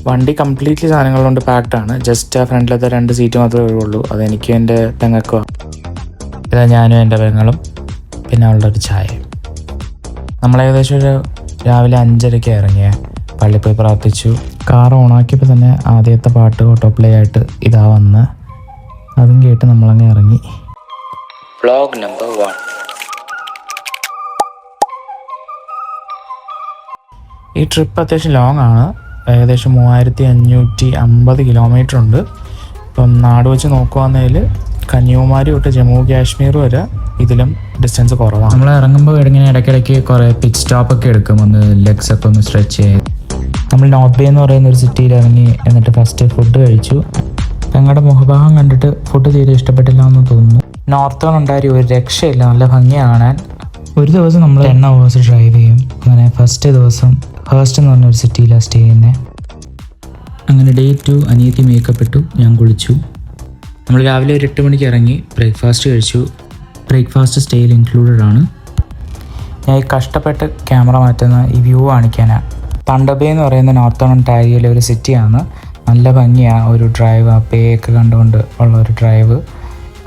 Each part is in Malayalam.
വണ്ടി കംപ്ലീറ്റ്ലി സാധനങ്ങൾ കൊണ്ട് പാക്ഡാണ്. ജസ്റ്റ് ആ ഫ്രണ്ടിലത്തെ 2 സീറ്റ് മാത്രമേ ഒഴിവുള്ളൂ. അതെനിക്കും എൻ്റെ പെങ്ങൾക്കും. ഇതാ ഞാനും എൻ്റെ പെങ്ങളും പിന്നെ അവളുടെ ഒരു ചായയും. നമ്മൾ ഏകദേശം ഒരു രാവിലെ 5:30 ഇറങ്ങിയ പള്ളിയിൽ പോയി പ്രാർത്ഥിച്ചു. കാർ ഓണാക്കിയപ്പോൾ തന്നെ ആദ്യത്തെ പാട്ട് ഓട്ടോ പ്ലേ ആയിട്ട് ഇതാ വന്ന് അതും കേട്ട് നമ്മളങ്ങ് ഇറങ്ങി. Vlog number 1. ഈ ട്രിപ്പ് അത്യാവശ്യം ലോങ് ആണ്. ഏകദേശം 3550 കിലോമീറ്റർ ഉണ്ട്. ഇപ്പം നാട് വെച്ച് നോക്കുകയാണെങ്കിൽ കന്യാകുമാരി തൊട്ട് ജമ്മു കാശ്മീർ വരെ ഇതിലും ഡിസ്റ്റൻസ് കുറവാണ്. നമ്മൾ ഇറങ്ങുമ്പോൾ ഇങ്ങനെ ഇടയ്ക്കിടയ്ക്ക് കുറേ പിറ്റ് സ്റ്റോപ്പൊക്കെ എടുക്കും, ഒന്ന് ലെഗ്സ് ഒക്കെ ഒന്ന് സ്ട്രെച്ച് ചെയ്യും. നമ്മൾ നോർത്ത് ബേ എന്ന് പറയുന്ന ഒരു സിറ്റിയിൽ ഇറങ്ങി. എന്നിട്ട് ഫസ്റ്റ് ഫുഡ് കഴിച്ചു. ഞങ്ങളുടെ മുഖഭാഗം കണ്ടിട്ട് ഫുഡ് തീരെ ഇഷ്ടപ്പെട്ടില്ല എന്ന് തോന്നുന്നു. നോർത്ത് ഉണ്ടായി ഒരു രക്ഷയില്ല, നല്ല ഭംഗി കാണാൻ. ഒരു ദിവസം നമ്മൾ 10 hours ഡ്രൈവ് ചെയ്യും. അങ്ങനെ ഫസ്റ്റ് ദിവസം ഹേഴ്സ്റ്റ് എന്ന് പറഞ്ഞൊരു സിറ്റിയിലാണ് സ്റ്റേ ചെയ്യുന്നത്. അങ്ങനെ ഡേ 2 അനിയത്തി മേക്കപ്പ് ഇട്ടു, ഞാൻ കുളിച്ചു. നമ്മൾ രാവിലെ ഒരു 8 മണിക്ക് ഇറങ്ങി ബ്രേക്ക്ഫാസ്റ്റ് കഴിച്ചു. ബ്രേക്ക്ഫാസ്റ്റ് സ്റ്റേയിൽ ഇൻക്ലൂഡഡ് ആണ്. ഞാൻ ഈ കഷ്ടപ്പെട്ട് ക്യാമറ മാറ്റുന്ന ഈ വ്യൂ കാണിക്കാനാണ്. തണ്ടബേ എന്ന് പറയുന്ന നോർത്തേൺ ഒണ്ടാരിയോയിലെ ഒരു സിറ്റിയാണ്. നല്ല ഭംഗിയാണ്. ഒരു ഡ്രൈവ്, ആ പേ ഒക്കെ കണ്ടുകൊണ്ട് ഉള്ള ഒരു ഡ്രൈവ്.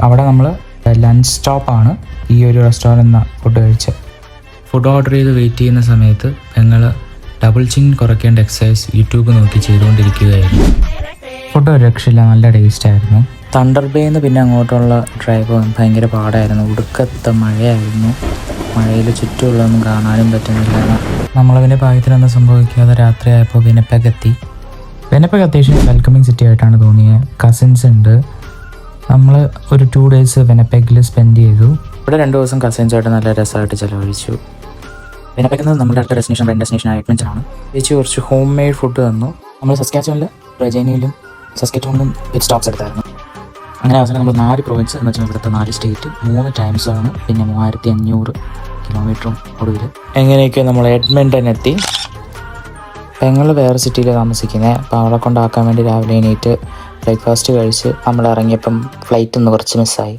അവിടെ നമ്മൾ ലഞ്ച് സ്റ്റോപ്പാണ് ഈ ഒരു റെസ്റ്റോറൻറ്റിൽ നിന്ന് ഫുഡ് കഴിച്ചത്. ഫുഡ് ഓർഡർ ചെയ്ത് വെയിറ്റ് ചെയ്യുന്ന സമയത്ത് ഞങ്ങൾ ഡബിൾ ചിൻ കുറയ്ക്കേണ്ട എക്സസൈസ് യൂട്യൂബ് നോക്കി ചെയ്തുകൊണ്ടിരിക്കുകയായിരുന്നു. ഫുഡ് ഒരു രക്ഷയില്ല, നല്ല ടേസ്റ്റായിരുന്നു. തണ്ടർ ബേന്ന് പിന്നെ അങ്ങോട്ടുള്ള ഡ്രൈവ് ഭയങ്കര പാടായിരുന്നു. ഒടുക്കത്തെ മഴയായിരുന്നു. മഴയിൽ ചുറ്റുമുള്ളതൊന്നും കാണാനും പറ്റുന്നില്ല. നമ്മളതിൻ്റെ ഭാഗ്യത്തിലൊന്നും സംഭവിക്കാതെ രാത്രിയായപ്പോൾ വിനപ്പെഗ് എത്തി. വിനപ്പെഗ് അത്യാവശ്യം വെൽക്കമിങ് സിറ്റി ആയിട്ടാണ് തോന്നിയത്. കസിൻസ് ഉണ്ട്. നമ്മൾ ഒരു 2 days വിനപ്പെഗിൽ സ്പെൻഡ് ചെയ്തു. ഇവിടെ 2 ദിവസം കസിൻസായിട്ട് നല്ല രസമായിട്ട് ചിലവഴിച്ചു. വിനപ്പെഗിൽ നിന്ന് നമ്മുടെ അടുത്ത ഡെസ്റ്റിനേഷൻ എഡ്മണ്ടൺ ആണ്. ചേച്ചി കുറച്ച് ഹോം മെയ്ഡ് ഫുഡ് തന്നു. നമ്മൾ സസ്കാച്ചൂണിലും റെജൈനിയിലും സസ്കറ്റൂണിലും സ്റ്റോപ്സ് എടുത്തായിരുന്നു. അങ്ങനെ അവസാനം നമ്മൾ 4 province എന്ന് വെച്ചാൽ ഇവിടുത്തെ 4 സ്റ്റേറ്റ്, 3 ടൈം സോണ്, പിന്നെ 3500 കിലോമീറ്ററും ഒടുവിൽ എങ്ങനെയൊക്കെ നമ്മൾ എഡ്മണ്ടൺ എത്തി. പെങ്ങൾ വേറെ സിറ്റിയിൽ താമസിക്കുന്നത്. അപ്പോൾ അവളെ കൊണ്ടാക്കാൻ വേണ്ടി രാവിലെ എണീറ്റ് ബ്രേക്ക്ഫാസ്റ്റ് കഴിച്ച് നമ്മൾ ഇറങ്ങിയപ്പം ഫ്ലൈറ്റ് ഒന്ന് കുറച്ച് മിസ്സായി.